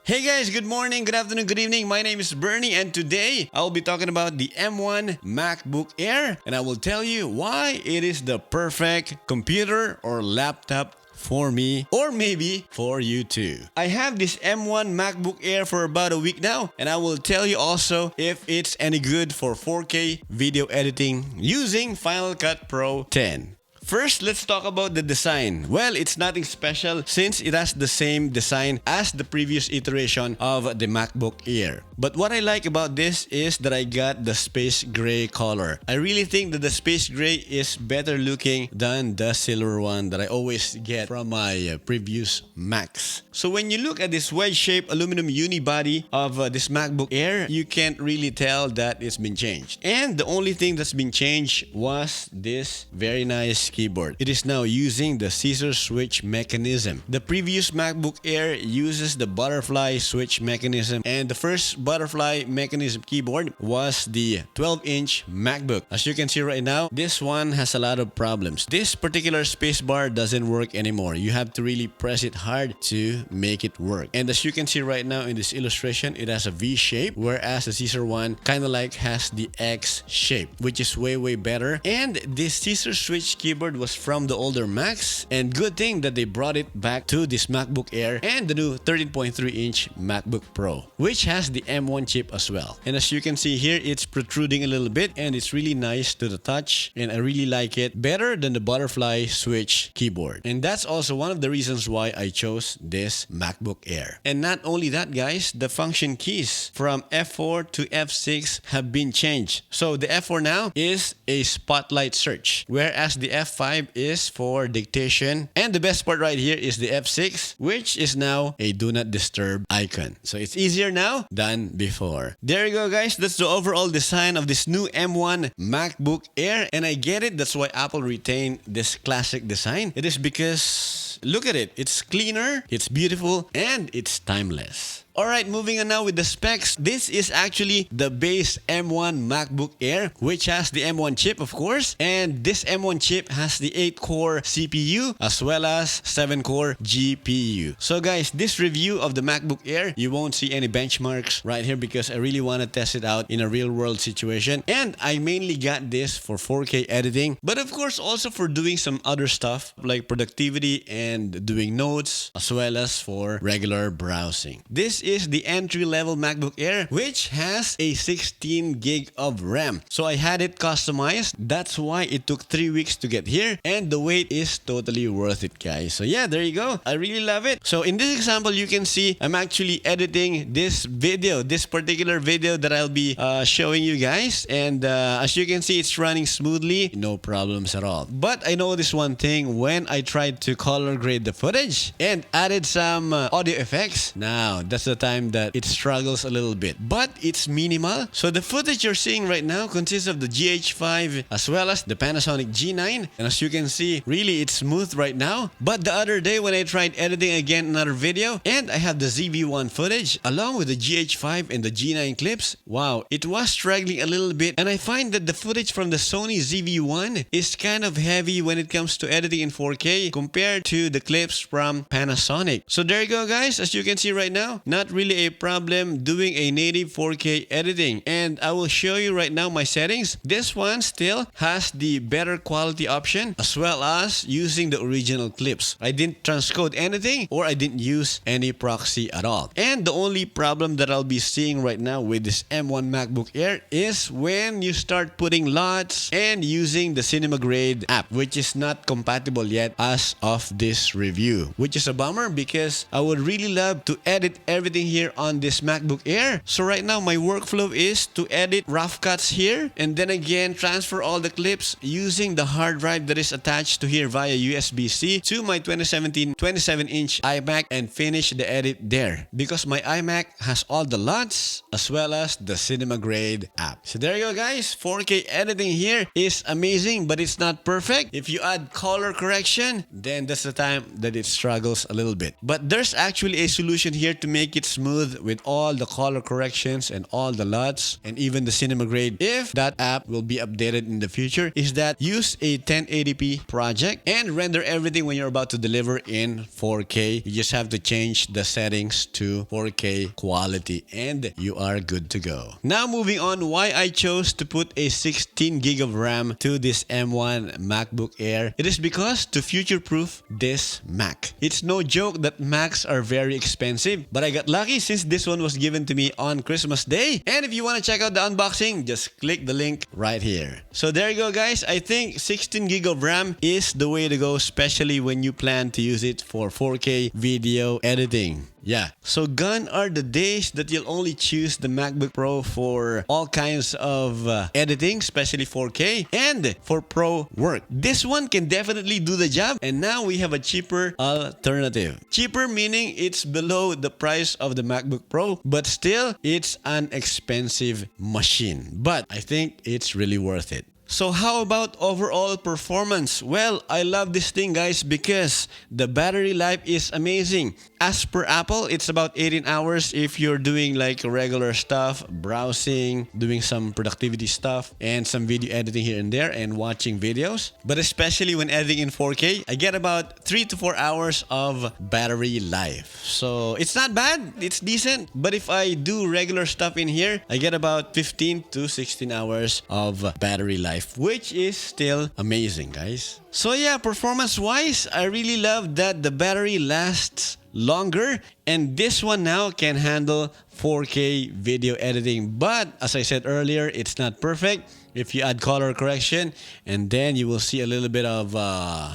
Hey guys, good morning, good afternoon, good evening. My name is Bernie and today I'll be talking about the M1 MacBook Air and I will tell you why it is the perfect computer or laptop for me or maybe for you too. I have this M1 MacBook Air for about a week now and I will tell you also if it's any good for 4K video editing using Final Cut Pro 10. First, let's talk about the design. Well, it's nothing special since it has the same design as the previous iteration of the MacBook Air. But what I like about this is that I got the space gray color. I really think that the space gray is better looking than the silver one that I always get from my previous Macs. So when you look at this wedge-shaped aluminum unibody of this MacBook Air, you can't really tell that it's been changed. And the only thing that's been changed was this very nice keyboard. It is now using the Scissor switch mechanism. The previous MacBook Air uses the butterfly switch mechanism, and the first butterfly mechanism keyboard was the 12-inch MacBook. As you can see right now, this one has a lot of problems. This particular spacebar doesn't work anymore. You have to really press it hard to make it work. And as you can see right now in this illustration, it has a V shape, whereas the Scissor one kind of like has the X shape, which is way better. And this Scissor switch keyboard was from the older Macs, and good thing that they brought it back to this MacBook Air and the new 13.3-inch MacBook Pro, which has the M1 chip as well. And as you can see here, it's protruding a little bit and it's really nice to the touch, and I really like it better than the butterfly switch keyboard. And that's also one of the reasons why I chose this MacBook Air. And not only that, guys, the function keys from F4 to F6 have been changed. So the F4 now is a spotlight search, whereas the F5 is for dictation, and the best part right here is the F6, which is now a do not disturb icon. So it's easier now than before. There you go, guys. That's the overall design of this new M1 MacBook Air, and I get it. That's why Apple retained this classic design. It is because look at it. It's cleaner, it's beautiful, and it's timeless. Alright, moving on now with the specs. This is actually the base M1 MacBook Air, which has the M1 chip, of course. And this M1 chip has the 8-core CPU as well as 7-core GPU. So guys, this review of the MacBook Air, you won't see any benchmarks right here because I really want to test it out in a real-world situation. And I mainly got this for 4K editing, but of course also for doing some other stuff like productivity and doing notes, as well as for regular browsing. This is the entry-level MacBook Air, which has a 16 gig of RAM. So I had it customized. That's why it took 3 weeks to get here, and the wait is totally worth it, guys. So yeah, there you go. I really love it. So in this example, you can see I'm actually editing this video, this particular video that I'll be showing you guys. And as you can see, it's running smoothly, no problems at all. But I noticed one thing when I tried to color grade the footage and added some audio effects. Now, that's the time that it struggles a little bit, but it's minimal. So the footage you're seeing right now consists of the GH5 as well as the Panasonic G9, and as you can see, really it's smooth right now. But the other day when I tried editing again another video and I have the ZV-1 footage along with the GH5 and the G9 clips, wow, it was struggling a little bit, and I find that the footage from the Sony ZV-1 is kind of heavy when it comes to editing in 4K compared to the clips from Panasonic. So there you go, guys. As you can see right now, not really a problem doing a native 4K editing. And I will show you right now my settings. This one still has the better quality option as well as using the original clips. I didn't transcode anything or I didn't use any proxy at all. And the only problem that I'll be seeing right now with this M1 MacBook Air is when you start putting LUTs and using the Cinema Grade app, which is not compatible yet as of this review, which is a bummer because I would really love to edit everything here on this MacBook Air. So right now my workflow is to edit rough cuts here and then again transfer all the clips using the hard drive that is attached to here via USB-C to my 2017 27-inch iMac and finish the edit there because my iMac has all the LUTs as well as the Cinema Grade app. So there you go, guys. 4K editing here is amazing, but it's not perfect. If you add color correction, then that's the time that it struggles a little bit. But there's actually a solution here to make it it smooth with all the color corrections and all the LUTs and even the cinema grade. If that app will be updated in the future, is that use a 1080p project and render everything when you're about to deliver in 4K. You just have to change the settings to 4K quality and you are good to go. Now moving on, why I chose to put a 16 gig of RAM to this M1 MacBook Air. It is because to future-proof this Mac. It's no joke that Macs are very expensive, but I got lucky since this one was given to me on Christmas Day. And if you want to check out the unboxing, just click the link right here. So there you go guys. I think 16 gig of RAM is the way to go, especially when you plan to use it for 4K video editing. Yeah, so gone are the days that you'll only choose the MacBook Pro for all kinds of editing, especially 4K and for pro work. This one can definitely do the job, and now we have a cheaper alternative. Cheaper meaning it's below the price of the MacBook Pro, but still it's an expensive machine. But I think it's really worth it. So how about overall performance? Well, I love this thing guys because the battery life is amazing. As per Apple, it's about 18 hours if you're doing like regular stuff, browsing, doing some productivity stuff, and some video editing here and there, and watching videos. But especially when editing in 4K, I get about 3 to 4 hours of battery life. So it's not bad, it's decent. But if I do regular stuff in here, I get about 15 to 16 hours of battery life, which is still amazing, guys. So yeah, performance-wise, I really love that the battery lasts longer, and this one now can handle 4K video editing. But as I said earlier, it's not perfect. If you add color correction, and then you will see a little bit of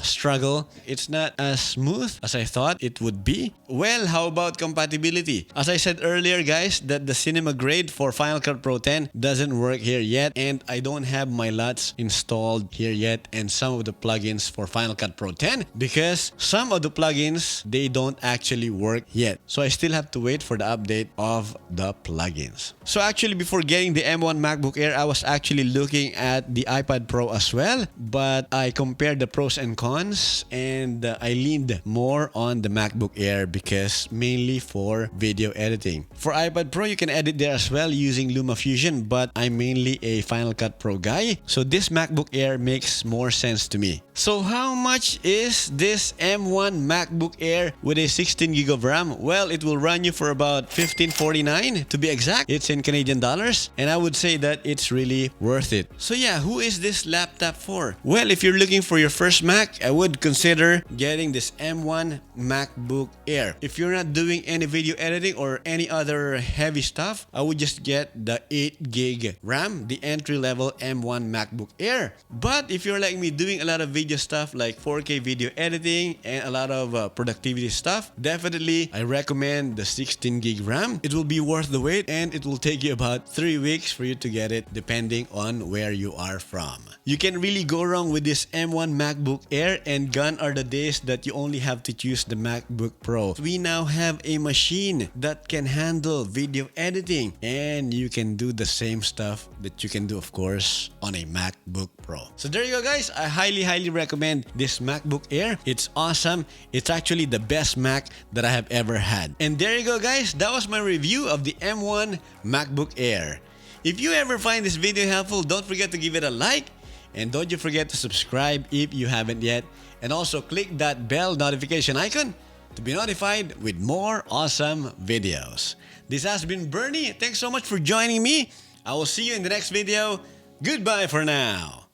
struggle. It's not as smooth as I thought it would be. Well, how about compatibility? As I said earlier, guys, that the cinema grade for Final Cut Pro 10 doesn't work here yet, and I don't have my LUTs installed here yet, and some of the plugins for Final Cut Pro 10, because some of the plugins, they don't actually work yet. So I still have to wait for the update of the plugins. So actually, before getting the M1 MacBook Air, I was actually looking at the iPad Pro as well, but I compared the pros and cons, and I leaned more on the MacBook Air because mainly for video editing. For iPad Pro, you can edit there as well using LumaFusion, but I'm mainly a Final Cut Pro guy, so this MacBook Air makes more sense to me. So how much is this M1 MacBook Air with a 16 gig of RAM? Well, it will run you for about $15.49 to be exact. It's in Canadian dollars, and I would say that it's really worth it. So yeah, who is this laptop for? Well, if you're looking for your first Mac, I would consider getting this M1 MacBook Air. If you're not doing any video editing or any other heavy stuff, I would just get the 8 gig RAM, the entry-level M1 MacBook Air. But if you're like me, doing a lot of video stuff like 4K video editing and a lot of productivity stuff, definitely I recommend the 16 gig RAM. It will be worth the wait, and it will take you about 3 weeks for you to get it, depending on where you are from. You can really go wrong with this M1 MacBook Air, and gone are the days that you only have to choose the MacBook Pro. We now have a machine that can handle video editing, and you can do the same stuff that you can do, of course, on a MacBook Pro. So there you go, guys. I highly recommend this MacBook Air. It's awesome. It's actually the best Mac that I have ever had. And there you go, guys. That was my review of the M1 MacBook Air. If you ever find this video helpful, don't forget to give it a like, and don't you forget to subscribe if you haven't yet, and also click that bell notification icon to be notified with more awesome videos. This has been Bernie. Thanks so much for joining me. I will see you in the next video. Goodbye for now.